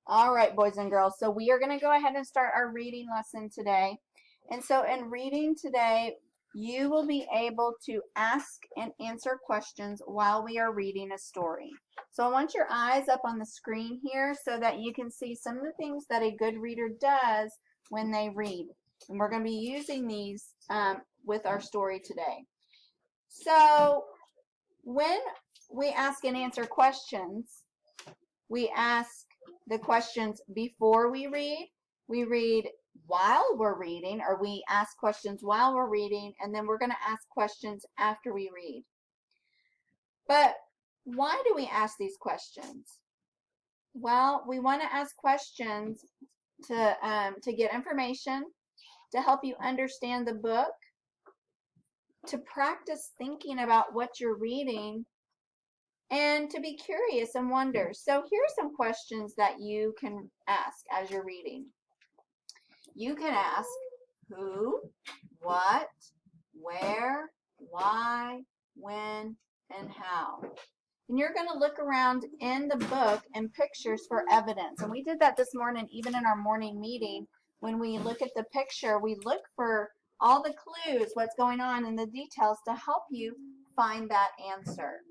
All right, boys and girls. So we are going to go ahead and start our reading lesson today. And so in reading today, you will be able to ask and answer questions while we are reading a story. So I want your eyes up on the screen here so that you can see some of the things that a good reader does when they read. And we're going to be using these with our story today. So when we ask and answer questions, we ask the questions before we read while we're reading, or we ask questions while we're reading, and then we're going to ask questions after we read. But why do we ask these questions? Well, we want to ask questions to get information, to help you understand the book, to practice thinking about what you're reading, and to be curious and wonder. So here are some questions that you can ask as you're reading. You can ask who, what, where, why, when, and how. And you're going to look around in the book and pictures for evidence. And we did that this morning, even in our morning meeting. When we look at the picture, we look for all the clues, what's going on, and the details to help you find that answer.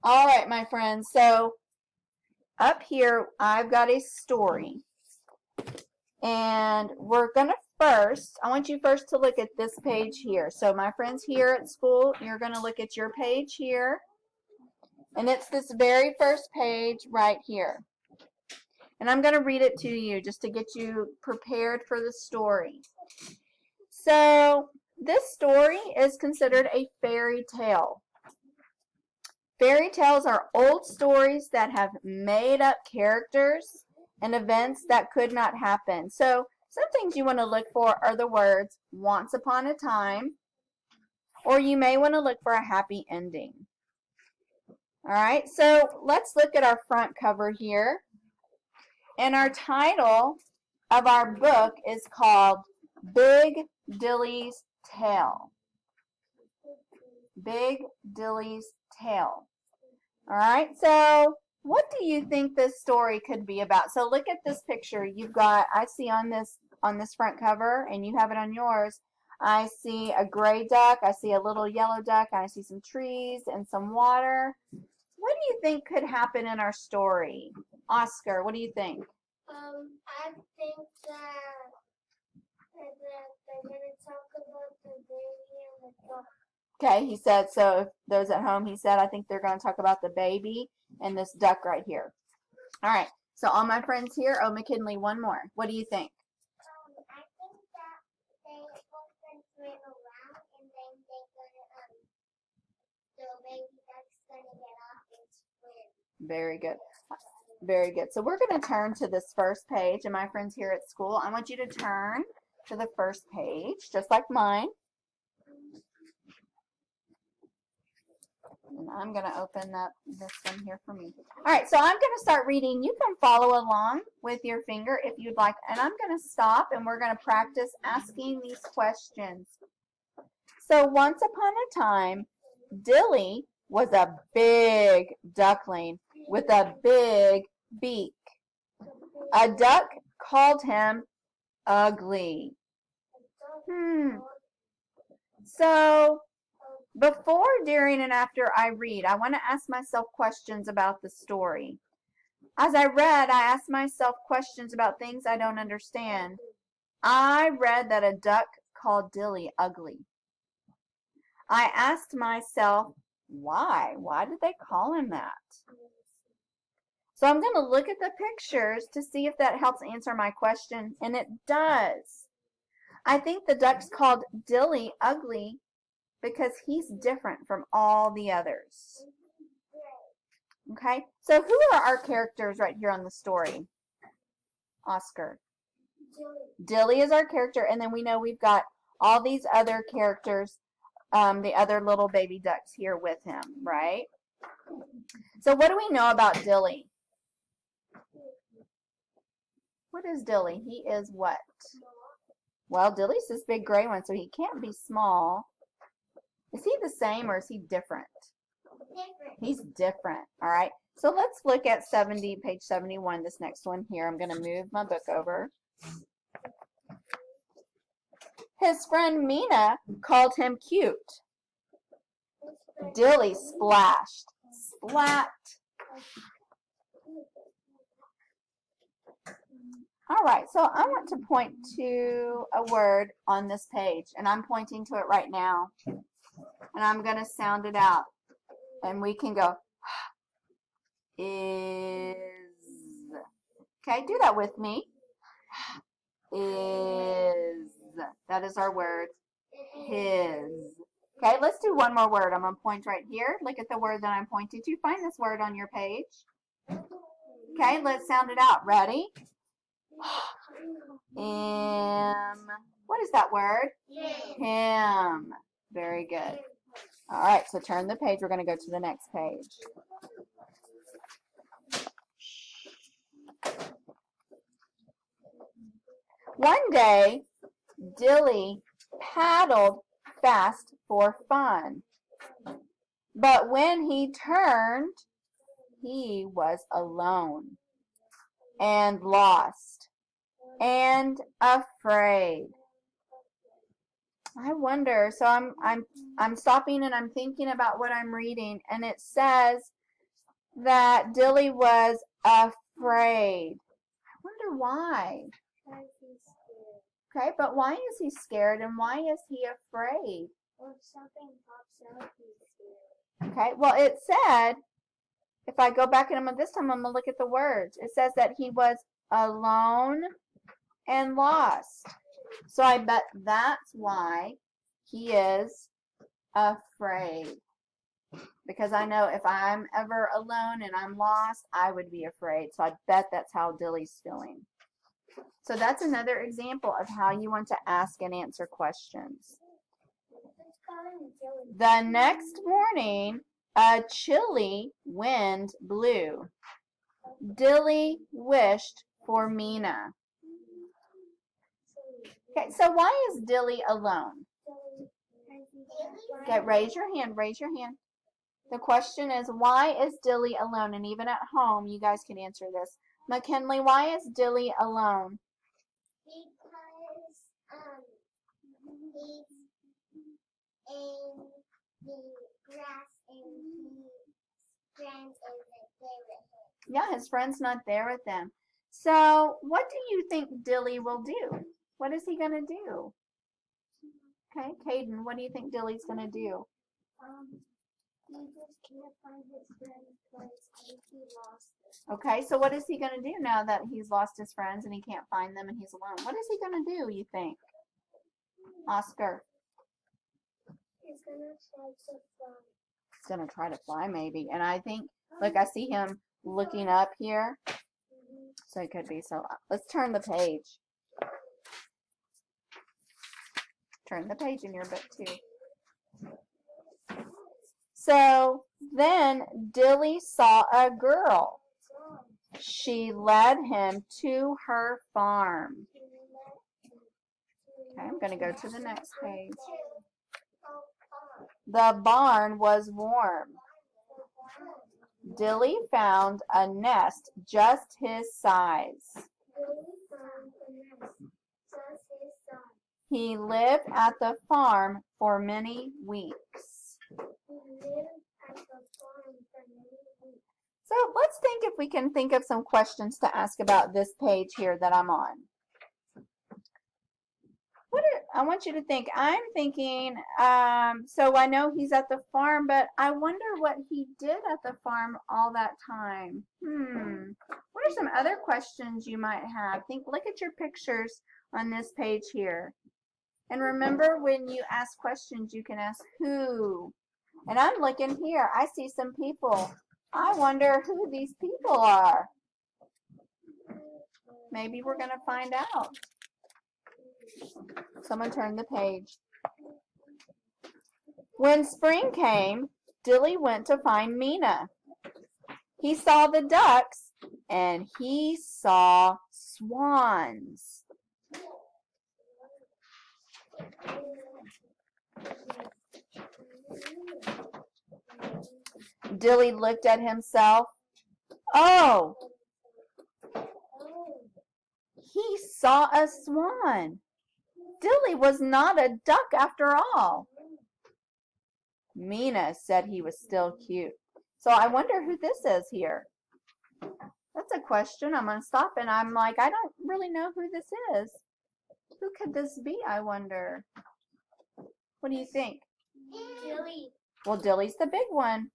All right, my friends. So up here, I've got a story. And we're going to I want you first to look at this page here. So my friends here at school, you're going to look at your page here. And it's this very first page right here. And I'm going to read it to you just to get you prepared for the story. So this story is considered a fairy tale. Fairy tales are old stories that have made up characters and events that could not happen. So some things you want to look for are the words once upon a time, or you may want to look for a happy ending. All right, so let's look at our front cover here. And our title of our book is called Big Dilly's Tale. Big Dilly's Tale. All right, so what do you think this story could be about? So look at this picture. You've got, I see on this front cover, and you have it on yours, I see a gray duck, I see a little yellow duck, and I see some trees and some water. What do you think could happen in our story? Oscar, what do you think? I think that they're going to talk about the baby and the duck. Okay, he said, so if those at home, he said, I think they're going to talk about the baby and this duck right here. All right, so all my friends here, oh, McKinley, one more. What do you think? I think that they both ran around and then the baby duck's going to get off and swim. Very good. Very good. So we're going to turn to this first page, and my friends here at school, I want you to turn to the first page, just like mine. And I'm going to open up this one here for me. All right, so I'm going to start reading. You can follow along with your finger if you'd like. And I'm going to stop, and we're going to practice asking these questions. So once upon a time, Dilly was a big duckling with a big beak. A duck called him ugly. So before, during, and after I read, I want to ask myself questions about the story. As I read, I asked myself questions about things I don't understand. I read that a duck called Dilly ugly. I asked myself, why? Why did they call him that? So I'm going to look at the pictures to see if that helps answer my question, and it does. I think the duck's called Dilly ugly because he's different from all the others. Okay, so who are our characters right here on the story? Oscar. Dilly is our character, and then we know we've got all these other characters, the other little baby ducks here with him, right? So what do we know about Dilly? What is Dilly? He is what? Well, Dilly's this big gray one, so he can't be small. Is he the same or is he different? different. He's different. All right. So let's look at page 71, this next one here. I'm going to move my book over. His friend Mina called him cute. Dilly splashed. Splat. All right, so I want to point to a word on this page, and I'm pointing to it right now. And I'm going to sound it out. And we can go, is. Okay, do that with me. Is. That is our word. His. Okay, let's do one more word. I'm going to point right here. Look at the word that I'm pointing to. Find this word on your page. Okay, let's sound it out. Ready? What is that word? Him. Very good. All right, so turn the page. We're going to go to the next page. One day, Dilly paddled fast for fun. But when he turned, he was alone and lost and afraid. I wonder, so I'm stopping and I'm thinking about what I'm reading, and it says that Dilly was afraid. I wonder why. Okay, but why is he scared and why is he afraid? Well, if something pops out, he's scared. Okay, well it said, if I go back and this time I'm going to look at the words. It says that he was alone and lost. So I bet that's why he is afraid. Because I know if I'm ever alone and I'm lost, I would be afraid. So I bet that's how Dilly's feeling. So that's another example of how you want to ask and answer questions. The next morning, a chilly wind blew. Dilly wished for Mina. Okay, so why is Dilly alone? Okay, raise your hand, raise your hand. The question is, why is Dilly alone? And even at home, you guys can answer this. McKinley, why is Dilly alone? Because he's in the grass and his friend isn't there with him. Yeah, his friend's not there with him. So what do you think Dilly will do? What is he going to do? Okay, Caden, what do you think Dilly's going to do? He just can't find his friend because he lost it. Okay, so what is he going to do now that he's lost his friends and he can't find them and he's alone? What is he going to do, you think? Oscar. He's going to try to fly. He's going to try to fly maybe. And I think, look, I see him looking up here. So it could be. So let's turn the page. Turn the page in your book too. So then Dilly saw a girl. She led him to her farm. Okay, I'm going to go to the next page. The barn was warm. Dilly found a nest just his size. He lived at the farm for many weeks. So let's think if we can think of some questions to ask about this page here that I'm on. I want you to think. I'm thinking, so I know he's at the farm, but I wonder what he did at the farm all that time. What are some other questions you might have? Look at your pictures on this page here. And remember, when you ask questions, you can ask who. And I'm looking here. I see some people. I wonder who these people are. Maybe we're going to find out. Someone turn the page. When spring came, Dilly went to find Mina. He saw the ducks and he saw swans. Dilly looked at himself. Oh, he saw a swan. Dilly was not a duck after all. Mina said he was still cute. So I wonder who this is here. That's a question. I'm going to stop and I'm like, I don't really know who this is. Who could this be, I wonder? What do you think? Dilly. Well, Dilly's the big one.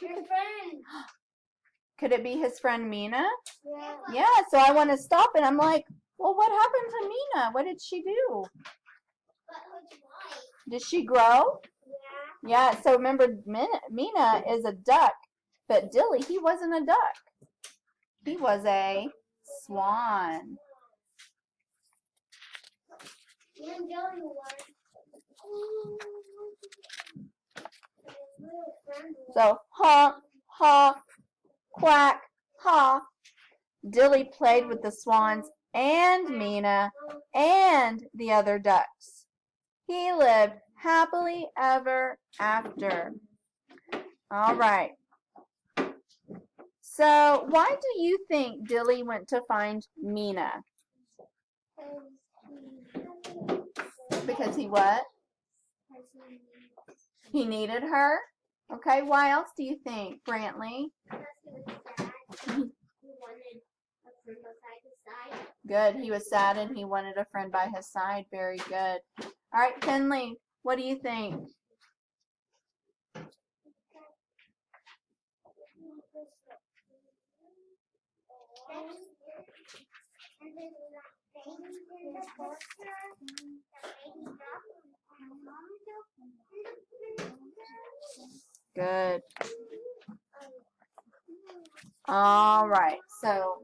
Your friend. Could it be his friend Mina? Yeah. Yeah, so I want to stop and I'm like, well, what happened to Mina? What did she do? Did she grow? Yeah. Yeah, so remember, Mina is a duck, but Dilly, he wasn't a duck. He was a swan. And Dilly was. So, honk, honk, quack, ha. Dilly played with the swans and Mina and the other ducks. He lived happily ever after. All right. So, why do you think Dilly went to find Mina? Because he what? He needed her? Okay, why else do you think, Brantley? Good, he was sad and he wanted a friend by his side. Very good. All right, Finley, what do you think? Good. All right, so